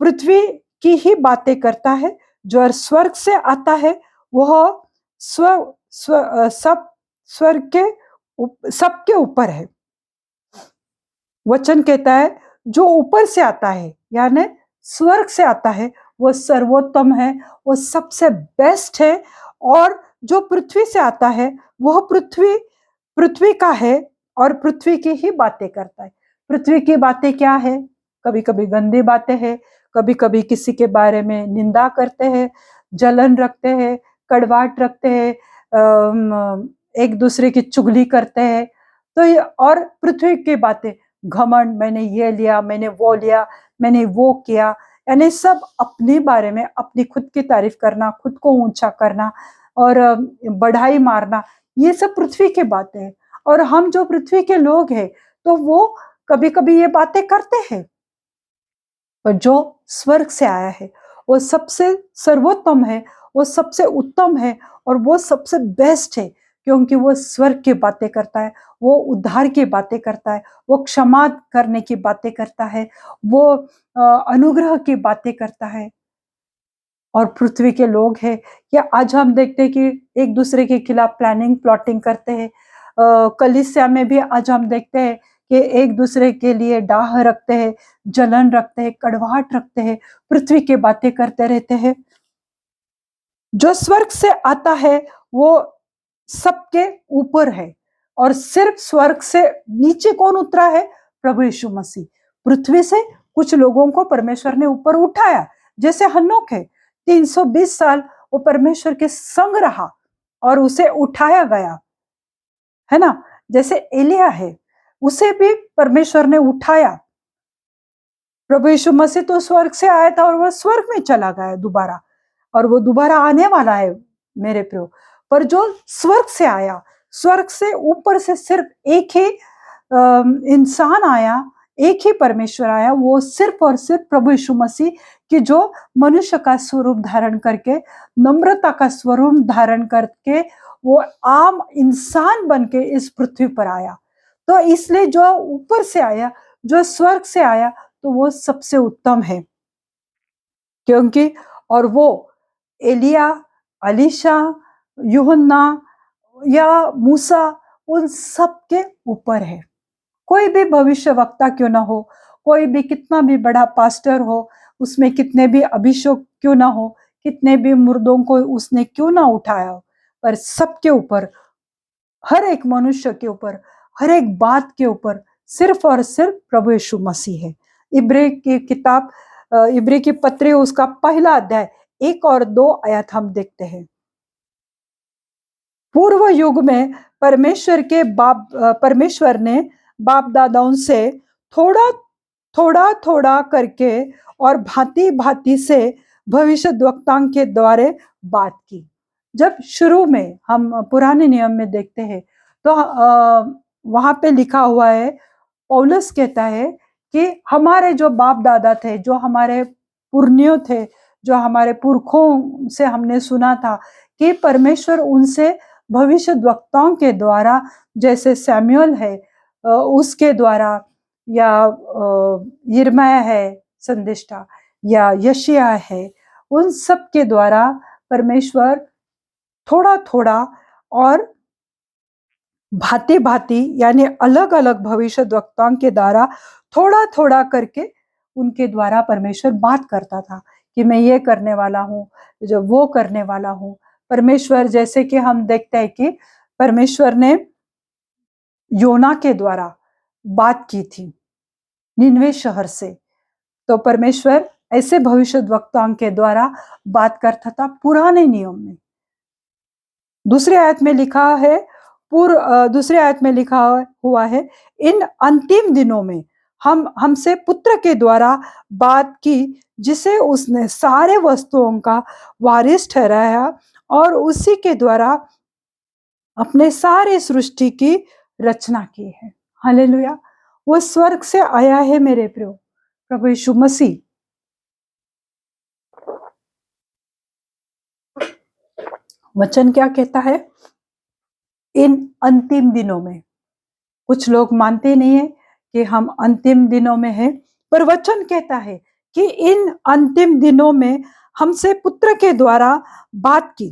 पृथ्वी की ही बातें करता है। जो स्वर्ग से आता है वह स्व स्व सब स्वर्ग के सबके ऊपर है। वचन कहता है जो ऊपर से आता है यानी स्वर्ग से आता है वो सर्वोत्तम है, वो सबसे बेस्ट है। और जो पृथ्वी से आता है वह पृथ्वी का है और पृथ्वी की ही बातें करता है। पृथ्वी की बातें क्या है? कभी कभी गंदी बातें हैं, कभी कभी किसी के बारे में निंदा करते हैं, जलन रखते हैं, कड़वाहट रखते हैं, एक दूसरे की चुगली करते हैं। तो ये और पृथ्वी की बातें, घमंड, मैंने ये लिया, मैंने वो लिया, मैंने वो किया, यानी सब अपने बारे में अपनी खुद की तारीफ करना, खुद को ऊंचा करना और बढ़ाई मारना, ये सब पृथ्वी की बातें हैं। और हम जो पृथ्वी के लोग हैं तो वो कभी कभी ये बातें करते हैं, पर जो स्वर्ग से आया है वो सबसे सर्वोत्तम है, वो सबसे उत्तम है और वो सबसे बेस्ट है, क्योंकि वो स्वर्ग की बातें करता है, वो उद्धार की बातें करता है, वो क्षमा करने की बातें करता है, वो अनुग्रह की बातें करता है। और पृथ्वी के लोग हैं या आज हम देखते हैं कि एक दूसरे के खिलाफ प्लानिंग प्लॉटिंग करते हैं। कलीसिया में भी आज हम देखते हैं कि एक दूसरे के लिए डाह रखते हैं, जलन रखते हैं, कड़वाहट रखते हैं, पृथ्वी की बातें करते रहते हैं। जो स्वर्ग से आता है वो सबके ऊपर है, और सिर्फ स्वर्ग से नीचे कौन उतरा है? प्रभु यीशु मसीह। पृथ्वी से कुछ लोगों को परमेश्वर ने ऊपर उठाया, जैसे हनोक है, 320 साल वो परमेश्वर के संग रहा और उसे उठाया गया, है ना। जैसे एलिया है, उसे भी परमेश्वर ने उठाया। प्रभु यीशु मसीह तो स्वर्ग से आया था और वह स्वर्ग में चला गया दोबारा, और वो दोबारा आने वाला है मेरे प्रियो। पर जो स्वर्ग से आया, स्वर्ग से ऊपर से सिर्फ एक ही इंसान आया, एक ही परमेश्वर आया, वो सिर्फ और सिर्फ प्रभु यीशु मसीह कि जो मनुष्य का स्वरूप धारण करके, नम्रता का स्वरूप धारण करके वो आम इंसान बन के इस पृथ्वी पर आया। तो इसलिए जो ऊपर से आया, जो स्वर्ग से आया, तो वो सबसे उत्तम है, क्योंकि और वो एलिया, अलीशा, यूहन्ना या मूसा उन सब के ऊपर है। कोई भी भविष्य वक्ता क्यों ना हो, कोई भी कितना भी बड़ा पास्टर हो, उसमें कितने भी अभिषेक क्यों ना हो, कितने भी मुर्दों को उसने क्यों ना उठाया हो, पर सबके ऊपर, हर एक मनुष्य के ऊपर, हर एक बात के ऊपर सिर्फ और सिर्फ प्रभु यीशु मसीह है। इब्री की किताब, इब्री की पत्री उसका 1 अध्याय 1 और 2 आयत हम देखते हैं। पूर्व युग में परमेश्वर ने बाप दादाओं से थोड़ा थोड़ा थोड़ा करके और भांति भांति से भविष्यद्वक्ताओं के द्वारा बात की। जब शुरू में हम पुराने नियम में देखते हैं तो वहां पे लिखा हुआ है, पौलुस कहता है कि हमारे जो बाप दादा थे, जो हमारे पुरनियों थे, जो हमारे पुरखों से हमने सुना था कि परमेश्वर उनसे भविष्यद्वक्ताओं के द्वारा, जैसे सैमुअल है उसके द्वारा, या यिर्मयाह है संदेष्टा, या यशायाह है, उन सब के द्वारा परमेश्वर थोड़ा थोड़ा और भांति भांति यानी अलग अलग भविष्यद्वक्ताओं के द्वारा थोड़ा थोड़ा करके उनके द्वारा परमेश्वर बात करता था कि मैं ये करने वाला हूँ, जो वो करने वाला हूँ। परमेश्वर, जैसे कि हम देखते हैं कि परमेश्वर ने योना के द्वारा बात की थी, निनवे शहर से। तो परमेश्वर ऐसे भविष्यद्वक्ताओं के द्वारा बात करता था पुराने नियम में। दूसरे आयत में लिखा है, दूसरे आयत में लिखा हुआ है, इन अंतिम दिनों में हम हमसे पुत्र के द्वारा बात की, जिसे उसने सारे वस्तुओं का वारिस ठहराया और उसी के द्वारा अपने सारे सृष्टि की रचना की है। हालेलुया। वो स्वर्ग से आया है मेरे प्रियो, प्रभु यीशु मसीह। वचन क्या कहता है? इन अंतिम दिनों में। कुछ लोग मानते नहीं है कि हम अंतिम दिनों में हैं, पर वचन कहता है कि इन अंतिम दिनों में हमसे पुत्र के द्वारा बात की।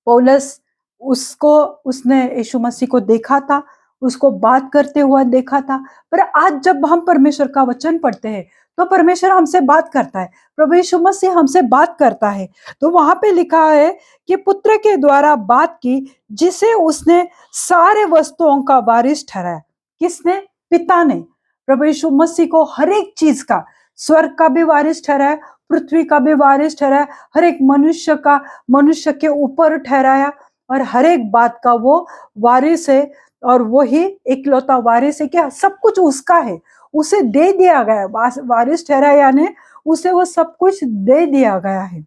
पौलुस उसने यीशु मसीह को देखा था, उसको बात करते हुआ देखा था। पर आज जब हम परमेश्वर का वचन पढ़ते हैं तो परमेश्वर हमसे बात करता है, प्रभु यीशु मसीह हमसे बात करता है। तो वहां पे लिखा है कि पुत्र के द्वारा बात की, जिसे उसने सारे वस्तुओं का वारिस ठहराया। किसने? पिता ने प्रभु यीशु मसीह को हर एक चीज का, स्वर्ग का भी वारिस ठहराया, पृथ्वी का भी वारिस ठहराया, हर एक मनुष्य के ऊपर ठहराया, और हर एक बात का वो वारिस है। और वही इकलौता वारिस है कि सब कुछ उसका है, उसे दे दिया गया। वारिस ठहराया यानी उसे वो सब कुछ दे दिया गया है,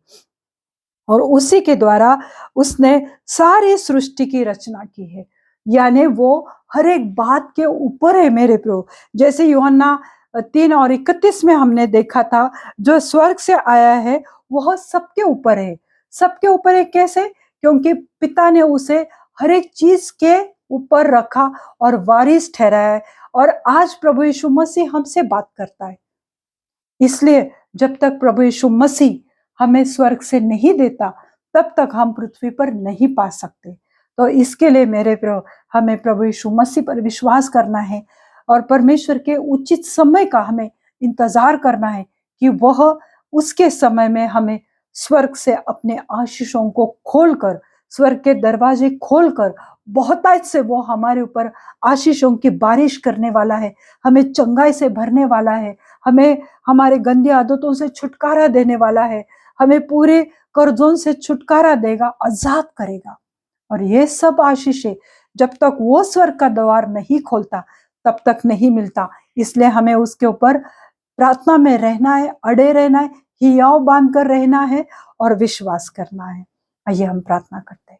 और उसी के द्वारा उसने सारी सृष्टि की रचना की है। यानी वो हर एक बात के ऊपर है मेरे प्रियो। जैसे यूहन्ना 3:31 में हमने देखा था, जो स्वर्ग से आया है वह सबके ऊपर है। सबके ऊपर है कैसे? क्योंकि पिता ने उसे हर एक चीज के ऊपर रखा और वारिस ठहराया है। और आज प्रभु यीशु मसीह हमसे बात करता है। इसलिए जब तक प्रभु यीशु मसीह हमें स्वर्ग से नहीं देता, तब तक हम पृथ्वी पर नहीं पा सकते। तो इसके लिए मेरे प्रियो, हमें प्रभु यीशु मसीह पर विश्वास करना है और परमेश्वर के उचित समय का हमें इंतजार करना है कि वह उसके समय में हमें स्वर्ग से अपने आशीषों को खोलकर, स्वर्ग के दरवाजे खोलकर बहुतायत से वो हमारे ऊपर आशीषों की बारिश करने वाला है, हमें चंगाई से भरने वाला है, हमें हमारे गंदी आदतों से छुटकारा देने वाला है, हमें पूरे कर्जों से छुटकारा देगा, आजाद करेगा। और ये सब आशीषें जब तक वो स्वर्ग का द्वार नहीं खोलता तब तक नहीं मिलता। इसलिए हमें उसके ऊपर प्रार्थना में रहना है, अड़े रहना है, हियाव बांध कर रहना है और विश्वास करना है। आइए हम प्रार्थना करते हैं।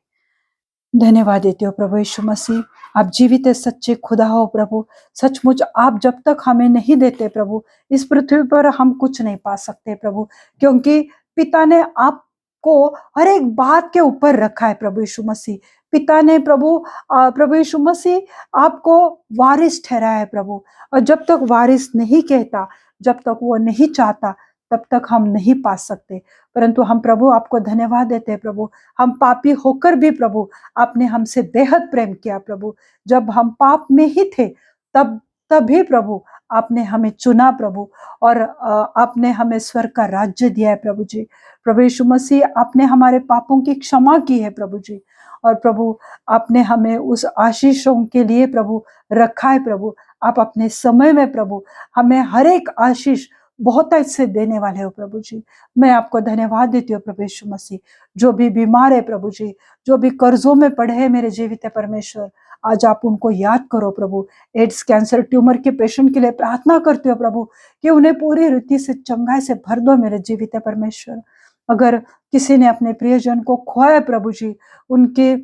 धन्यवाद देते हो प्रभु यीशु मसीह, आप जीवित सच्चे खुदा हो प्रभु। सचमुच आप जब तक हमें नहीं देते प्रभु, इस पृथ्वी पर हम कुछ नहीं पा सकते प्रभु, क्योंकि पिता ने आपको हर एक बात के ऊपर रखा है प्रभु यीशु मसीह। पिता ने प्रभु यीशु मसीह आपको वारिस ठहराया है प्रभु। और जब तक वारिस नहीं कहता, जब तक वो नहीं चाहता, तब तक हम नहीं पा सकते। परंतु हम प्रभु आपको धन्यवाद देते हैं प्रभु, हम पापी होकर भी प्रभु आपने हमसे बेहद प्रेम किया प्रभु। जब हम पाप में ही थे तभी प्रभु आपने हमें चुना प्रभु, और आपने हमें स्वर्ग का राज्य दिया है प्रभु जी। प्रभु यीशु मसीह आपने हमारे पापों की क्षमा की है प्रभु जी। और प्रभु आपने हमें उस आशीषों के लिए प्रभु रखा है प्रभु। आप अपने समय में प्रभु हमें हर एक आशीष बहुत अच्छे देने वाले हो प्रभु जी। मैं आपको धन्यवाद देती हूँ प्रभु यीशु मसीह। जो भी बीमार है प्रभु जी, जो भी कर्जों में पड़े हैं मेरे जीवित परमेश्वर, आज आप उनको याद करो प्रभु। एड्स, कैंसर, ट्यूमर के पेशेंट के लिए प्रार्थना करते हो प्रभु कि उन्हें पूरी रीति से चंगाई से भर दो मेरे जीवित परमेश्वर। अगर किसी ने अपने प्रियजन को खोया प्रभु जी, उनके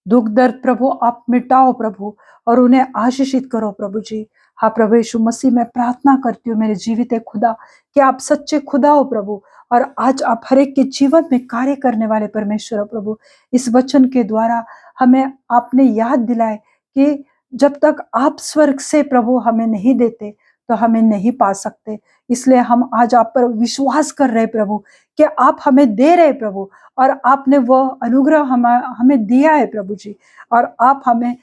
दुख दर्द प्रभु आप मिटाओ प्रभु, और उन्हें आशीषित करो प्रभु जी। हाँ प्रभु यीशु मसीह, मैं प्रार्थना करती हूँ मेरे जीवित खुदा कि आप सच्चे खुदा हो प्रभु, और आज आप हर एक के जीवन में कार्य करने वाले परमेश्वर हो प्रभु। इस वचन के द्वारा हमें आपने याद दिलाए कि जब तक आप स्वर्ग से प्रभु हमें नहीं देते तो हमें नहीं पा सकते। इसलिए हम आज आप पर विश्वास कर रहे प्रभु कि आप हमें दे रहे प्रभु, और आपने वह अनुग्रह हमें दिया है प्रभु जी, और आप हमें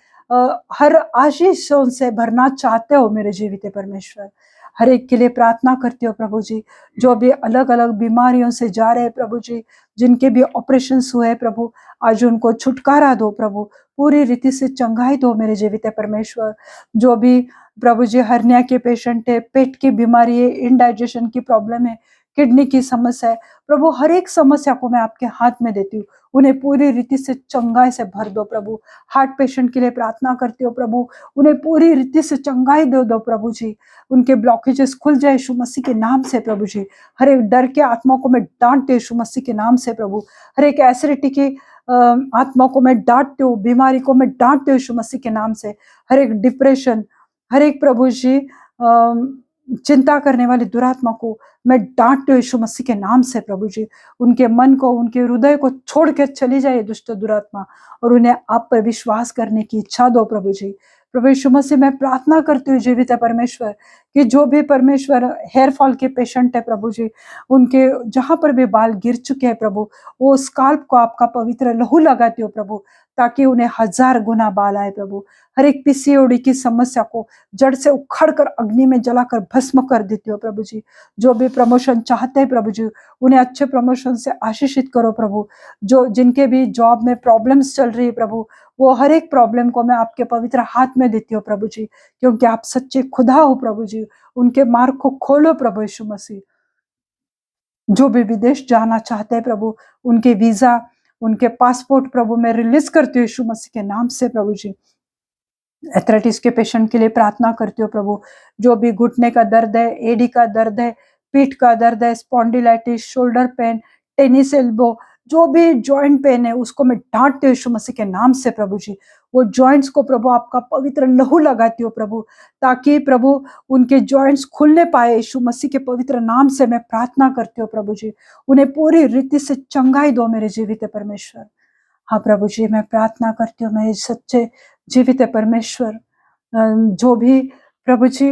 हर आशीषों से भरना चाहते हो मेरे जीवित परमेश्वर। हर एक के लिए प्रार्थना करती हूँ प्रभु जी, जो भी अलग अलग बीमारियों से जा रहे हैं प्रभु जी, जिनके भी ऑपरेशन हुए हैं प्रभु, आज उनको छुटकारा दो प्रभु, पूरी रीति से चंगाई दो मेरे जीवित परमेश्वर। जो भी प्रभु जी हर्निया के पेशेंट है, पेट की बीमारी है, इनडाइजेशन की प्रॉब्लम है, किडनी की समस्या है प्रभु, हर एक समस्या को मैं आपके हाथ में देती हूँ, उन्हें पूरी रीति से चंगाई से भर दो प्रभु। हार्ट पेशेंट के लिए प्रार्थना करती हो प्रभु, उन्हें पूरी रीति से चंगाई दे दो प्रभु जी, उनके ब्लॉकेजेस खुल जाए यीशु मसीह के नाम से प्रभु जी। हर एक डर के आत्मा को मैं डांटती हूँ यीशु मसीह के नाम से प्रभु। हर एक एसिडिटी की आत्मा को मैं डांटती हूँ, बीमारी को मैं डांटती हूँ यीशु मसीह के नाम से। हर एक डिप्रेशन, हर एक प्रभु जी चिंता करने वाली दुरात्मा को मैं डांटती हूँ यीशु मसीह के नाम से प्रभु जी। उनके मन को, उनके हृदय को छोड़ के चली जाए दुष्ट दुरात्मा, और उन्हें आप पर विश्वास करने की इच्छा दो प्रभु जी। प्रभु यीशु मसीह मैं प्रार्थना करती हूँ जीवित है परमेश्वर, कि जो भी परमेश्वर हेयर फॉल के पेशेंट है प्रभु जी, उनके जहां पर भी बाल गिर चुके हैं प्रभु, वो स्काल्प को आपका पवित्र लहू लगाती हो प्रभु, ताकि उन्हें 1000 गुना बाल आए प्रभु। हर एक पीसीओडी की समस्या को जड़ से उखड़ कर अग्नि में जलाकर भस्म कर देती हो प्रभु जी। जो भी प्रमोशन चाहते हैं प्रभु जी, उन्हें अच्छे प्रमोशन से आशीषित करो प्रभु। जो जिनके भी जॉब में प्रॉब्लम्स चल रही है प्रभु, वो हर एक प्रॉब्लम को मैं आपके पवित्र हाथ में देती हूँ प्रभु जी, क्योंकि आप सच्चे खुदा हो प्रभु जी। उनके मार्ग को खोलो प्रभु यीशु मसीह। जो भी विदेश जाना चाहते हैं प्रभु, उनके वीजा, उनके पासपोर्ट प्रभु मैं रिलीज करती हूँ यीशु मसीह के नाम से प्रभु जी। एथराइटिस के पेशेंट के लिए प्रार्थना करती हो प्रभु, जो भी घुटने का दर्द है, एडी का दर्द है, पीठ का दर्द है, spondylitis, shoulder pain, tennis elbow, जो भी जॉइंट पेन है उसको मैं डांटती हूँ यीशु मसीह के नाम से प्रभु जी। वो जॉइंट्स को प्रभु आपका पवित्र लहू लगाती हो प्रभु, ताकि प्रभु उनके जॉइंट्स खुलने पाए यीशु मसीह के पवित्र नाम से मैं प्रार्थना करती हूँ प्रभु जी। उन्हें पूरी रीति से चंगाई दो मेरे जीवित परमेश्वर। हाँ प्रभु जी, मैं प्रार्थना करती हूँ मेरे सच्चे जीवित परमेश्वर, जो भी प्रभु जी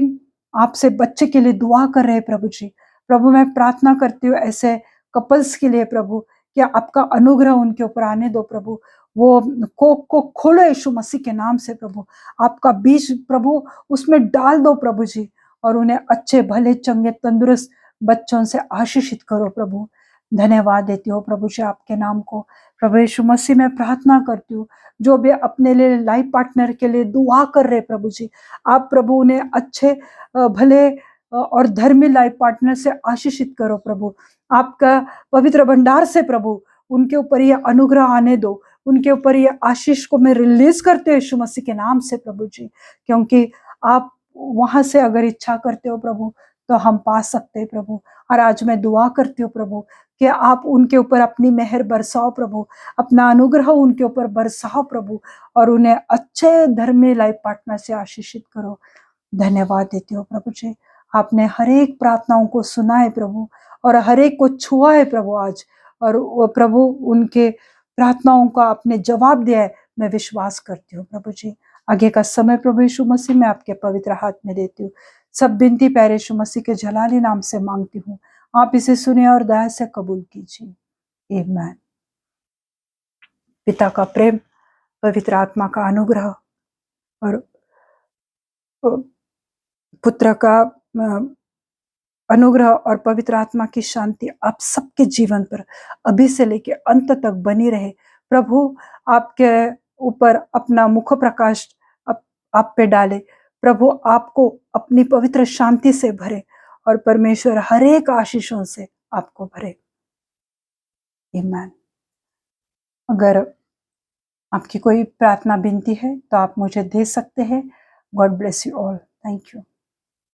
आपसे बच्चे के लिए दुआ कर रहे हैं प्रभु जी, प्रभु मैं प्रार्थना करती हूँ ऐसे कपल्स के लिए प्रभु, कि आपका अनुग्रह उनके ऊपर आने दो प्रभु। वो कोख को खोलो यीशु मसीह के नाम से प्रभु, आपका बीज प्रभु उसमें डाल दो प्रभु जी, और उन्हें अच्छे भले चंगे तंदुरुस्त बच्चों से आशीषित करो प्रभु। धन्यवाद देती हो प्रभु जी आपके नाम को। प्रभु यीशु मसीह मैं प्रार्थना करती हूँ, जो भी अपने लिए लाइफ पार्टनर के लिए दुआ कर रहे प्रभु जी, आप प्रभु उन्हें अच्छे भले और धर्मी लाइफ पार्टनर से आशीषित करो प्रभु। आपका पवित्र भंडार से प्रभु उनके ऊपर ये अनुग्रह आने दो, उनके ऊपर ये आशीष को मैं रिलीज करते हो यीशु मसीह के नाम से प्रभु जी, क्योंकि आप वहां से अगर इच्छा करते हो प्रभु तो हम पा सकते हैं प्रभु। और आज मैं दुआ करती हूँ प्रभु, कि आप उनके ऊपर अपनी मेहर बरसाओ प्रभु, अपना अनुग्रह उनके ऊपर बरसाओ प्रभु, और उन्हें अच्छे धर्मी लाइफ पार्टनर से आशीषित करो। धन्यवाद देती हूँ प्रभु जी, आपने हर एक प्रार्थनाओं को सुना है प्रभु, और हर एक को छुआ है प्रभु आज, और वो प्रभु उनके प्रार्थनाओं का आपने जवाब दिया है, मैं विश्वास करती हूँ प्रभु जी। आगे का समय प्रभु यीशु मसीह मैं आपके पवित्र हाथ में देती हूँ। सब बिनती प्यारे यीशु मसीह के जलाली नाम से मांगती हूँ, आप इसे सुने और दया से कबूल कीजिए। आमीन। पिता का प्रेम, पवित्र आत्मा का अनुग्रह और पुत्र का अनुग्रह और पवित्र आत्मा की शांति आप सबके जीवन पर अभी से लेके अंत तक बनी रहे। प्रभु आपके ऊपर अपना मुख प्रकाश आप पे डाले, प्रभु आपको अपनी पवित्र शांति से भरे, और परमेश्वर हर एक आशीषों से आपको भरे। आमीन। अगर आपकी कोई प्रार्थना विनती है तो आप मुझे दे सकते हैं। God bless you all. Thank you.